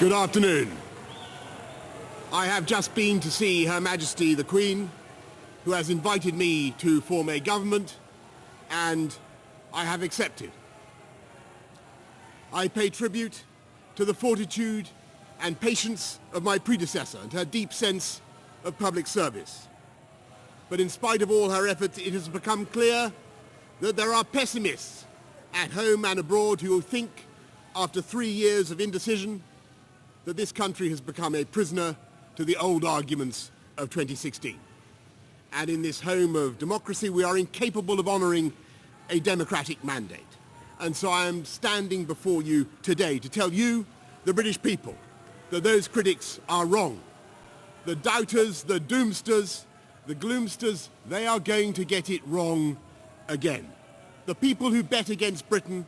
Good afternoon. I have just been to see Her Majesty the Queen, who has invited me to form a government, and I have accepted. I pay tribute to the fortitude and patience of my predecessor and her deep sense of public service. But in spite of all her efforts, it has become clear that there are pessimists at home and abroad who think, after 3 years of indecision, that this country has become a prisoner to the old arguments of 2016. And in this home of democracy, we are incapable of honouring a democratic mandate. And so I am standing before you today to tell you, the British people, that those critics are wrong. The doubters, the doomsters, the gloomsters, they are going to get it wrong again. The people who bet against Britain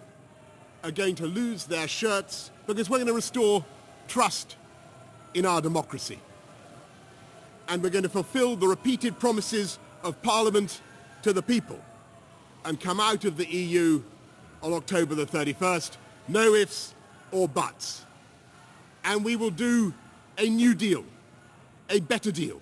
are going to lose their shirts because we're going to restore trust in our democracy. And we're going to fulfill the repeated promises of Parliament to the people and come out of the EU on October the 31st, no ifs or buts. And we will do a new deal, a better deal,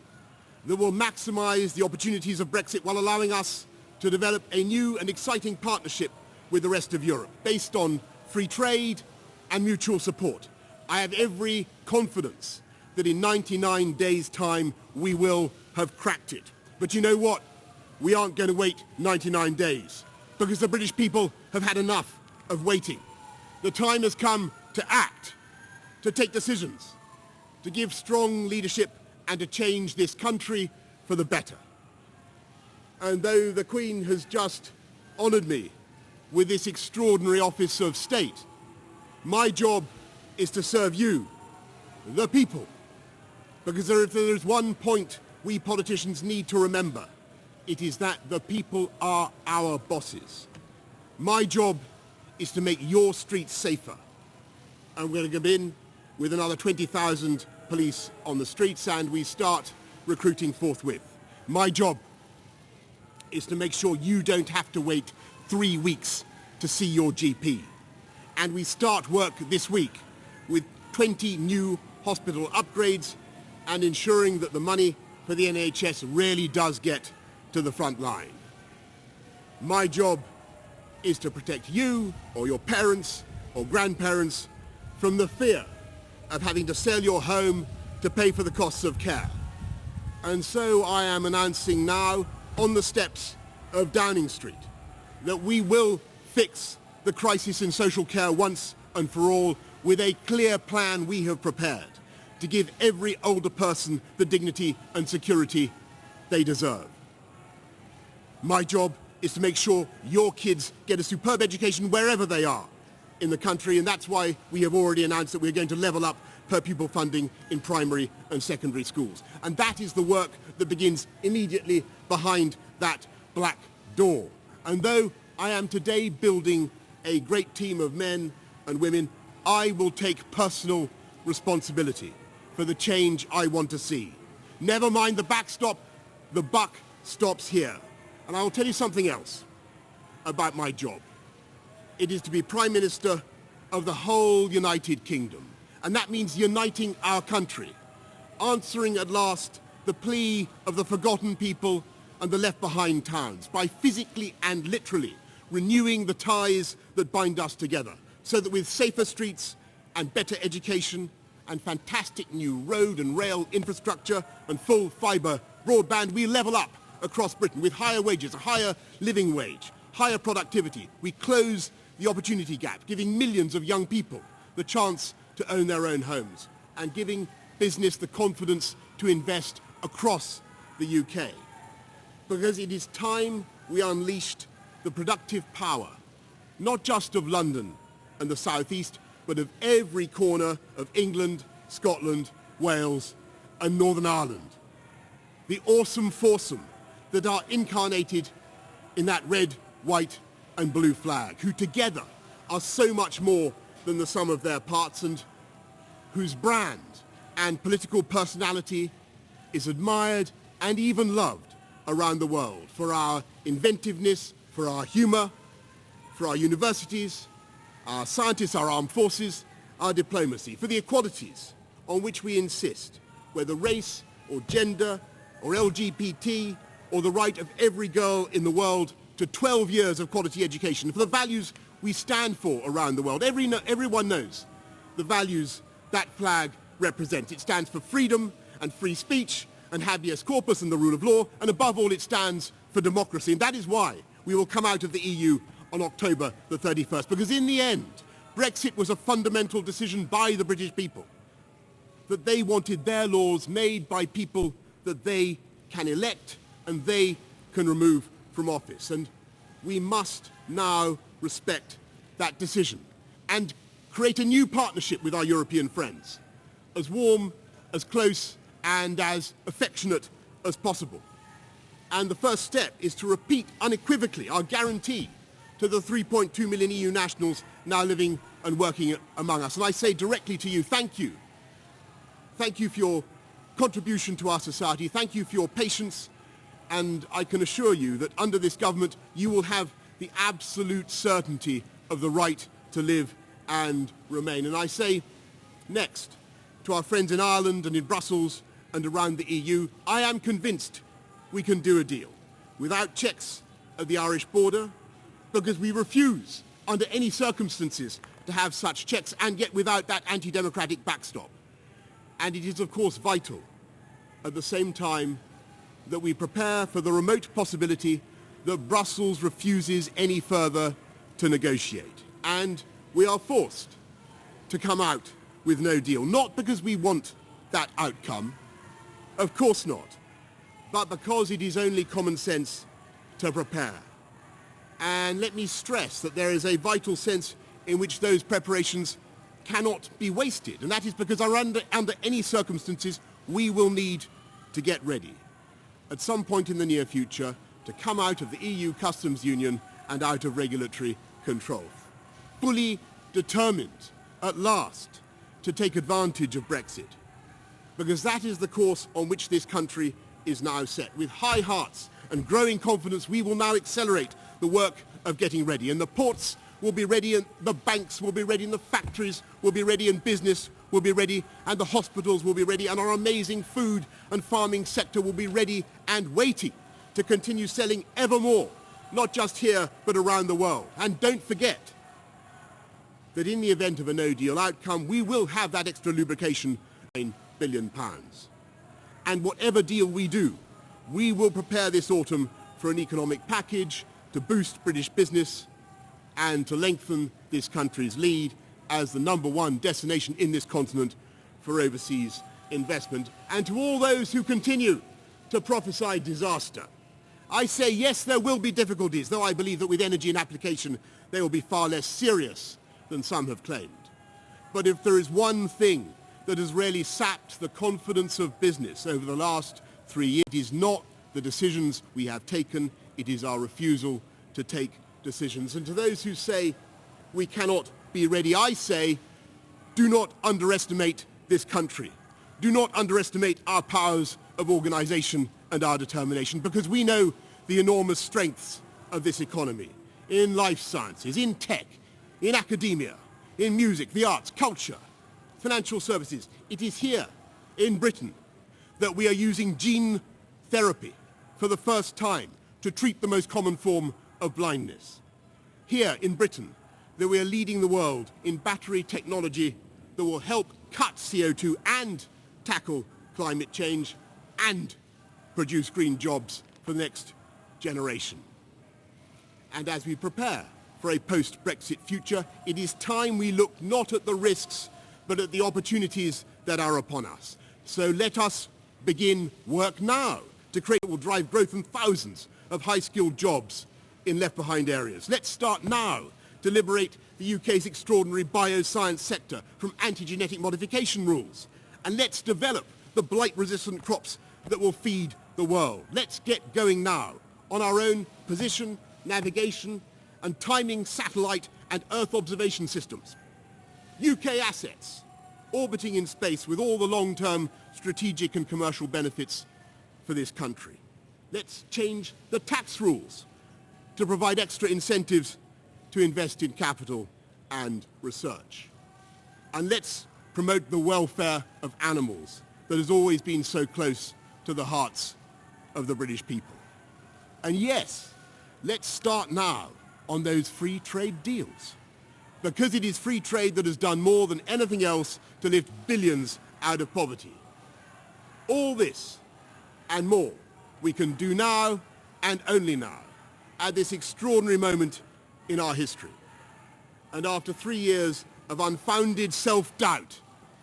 that will maximise the opportunities of Brexit while allowing us to develop a new and exciting partnership with the rest of Europe, based on free trade and mutual support. I have every confidence that in 99 days' time we will have cracked it. But you know what? We aren't going to wait 99 days, because the British people have had enough of waiting. The time has come to act, to take decisions, to give strong leadership and to change this country for the better. And though the Queen has just honoured me with this extraordinary office of state, my job is to serve you, the people. Because if there is one point we politicians need to remember, it is that the people are our bosses. My job is to make your streets safer. And we're going to go in with another 20,000 police on the streets, and we start recruiting forthwith. My job is to make sure you don't have to wait 3 weeks to see your GP. And we start work this week with 20 new hospital upgrades and ensuring that the money for the NHS really does get to the front line. My job is to protect you or your parents or grandparents from the fear of having to sell your home to pay for the costs of care. And so I am announcing now on the steps of Downing Street that we will fix the crisis in social care once and for all, with a clear plan we have prepared to give every older person the dignity and security they deserve. My job is to make sure your kids get a superb education wherever they are in the country, and that's why we have already announced that we're going to level up per pupil funding in primary and secondary schools. And that is the work that begins immediately behind that black door. And though I am today building a great team of men and women, I will take personal responsibility for the change I want to see. Never mind the backstop, the buck stops here. And I will tell you something else about my job. It is to be Prime Minister of the whole United Kingdom. And that means uniting our country, answering at last the plea of the forgotten people and the left-behind towns by physically and literally renewing the ties that bind us together, so that with safer streets and better education and fantastic new road and rail infrastructure and full fibre broadband, we level up across Britain with higher wages, a higher living wage, higher productivity. We close the opportunity gap, giving millions of young people the chance to own their own homes and giving business the confidence to invest across the UK. Because it is time we unleashed the productive power, not just of London and the South East, but of every corner of England, Scotland, Wales and Northern Ireland. The awesome foursome that are incarnated in that red, white and blue flag, who together are so much more than the sum of their parts, and whose brand and political personality is admired and even loved around the world for our inventiveness, for our humour, for our universities, our scientists, our armed forces, our diplomacy for the equalities on which we insist, whether race or gender or LGBT or the right of every girl in the world to 12 years of quality education, for the values we stand for around the world. Everyone knows the values that flag represents. It stands for freedom and free speech and habeas corpus and the rule of law, and above all it stands for democracy. And that is why we will come out of the EU on October the 31st, because in the end, Brexit was a fundamental decision by the British people, that they wanted their laws made by people that they can elect and they can remove from office. And we must now respect that decision and create a new partnership with our European friends, as warm, as close and as affectionate as possible. And the first step is to repeat unequivocally our guarantee to the 3.2 million EU nationals now living and working among us. And I say directly to you, thank you. Thank you for your contribution to our society. Thank you for your patience. And I can assure you that under this government, you will have the absolute certainty of the right to live and remain. And I say next to our friends in Ireland and in Brussels and around the EU, I am convinced we can do a deal without checks at the Irish border, because we refuse under any circumstances to have such checks, and yet without that anti-democratic backstop. And it is of course vital at the same time that we prepare for the remote possibility that Brussels refuses any further to negotiate. And we are forced to come out with no deal, not because we want that outcome, of course not, but because it is only common sense to prepare. And let me stress that there is a vital sense in which those preparations cannot be wasted, and that is because under any circumstances we will need to get ready at some point in the near future to come out of the EU customs union and out of regulatory control, fully determined at last to take advantage of Brexit, because that is the course on which this country is now set. With high hearts and growing confidence, we will now accelerate the work of getting ready, and the ports will be ready, and the banks will be ready, and the factories will be ready, and business will be ready, and the hospitals will be ready, and our amazing food and farming sector will be ready and waiting to continue selling ever more, not just here but around the world. And don't forget that in the event of a no-deal outcome, we will have that extra lubrication, £9 billion. And whatever deal we do, we will prepare this autumn for an economic package to boost British business and to lengthen this country's lead as the #1 destination in this continent for overseas investment. And to all those who continue to prophesy disaster, I say yes, there will be difficulties, though I believe that with energy and application they will be far less serious than some have claimed. But if there is one thing that has really sapped the confidence of business over the last 3 years, it is not the decisions we have taken, it is our refusal to take decisions. And to those who say we cannot be ready, I say, do not underestimate this country. Do not underestimate our powers of organization and our determination, because we know the enormous strengths of this economy in life sciences, in tech, in academia, in music, the arts, culture, financial services. It is here in Britain that we are using gene therapy for the first time to treat the most common form of blindness. Here in Britain that we are leading the world in battery technology that will help cut CO2 and tackle climate change and produce green jobs for the next generation. And as we prepare for a post-Brexit future, it is time we look not at the risks but at the opportunities that are upon us. So let us begin work now to create what will drive growth and thousands of high-skilled jobs in left-behind areas. Let's start now to liberate the UK's extraordinary bioscience sector from anti-genetic modification rules. And let's develop the blight-resistant crops that will feed the world. Let's get going now on our own position, navigation, and timing satellite and Earth observation systems. UK assets orbiting in space with all the long-term strategic and commercial benefits for this country. Let's change the tax rules to provide extra incentives to invest in capital and research. And let's promote the welfare of animals that has always been so close to the hearts of the British people. And yes, let's start now on those free trade deals, because it is free trade that has done more than anything else to lift billions out of poverty. All this and more we can do now and only now, at this extraordinary moment in our history. And after 3 years of unfounded self-doubt,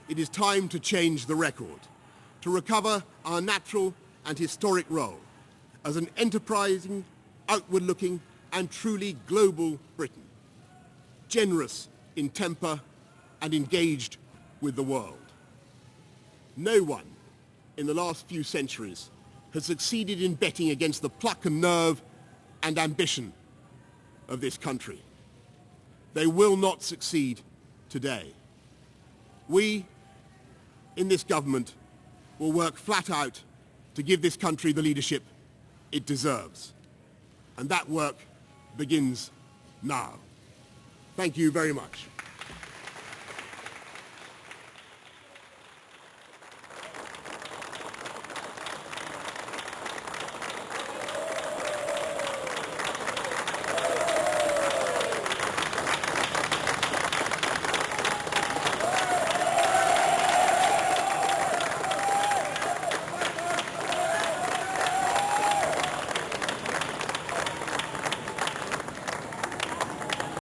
it is time to change the record, to recover our natural and historic role as an enterprising, outward-looking and truly global Britain, generous in temper and engaged with the world. No one in the last few centuries has succeeded in betting against the pluck and nerve and ambition of this country. They will not succeed today. We, in this government, will work flat out to give this country the leadership it deserves. And that work begins now. Thank you very much.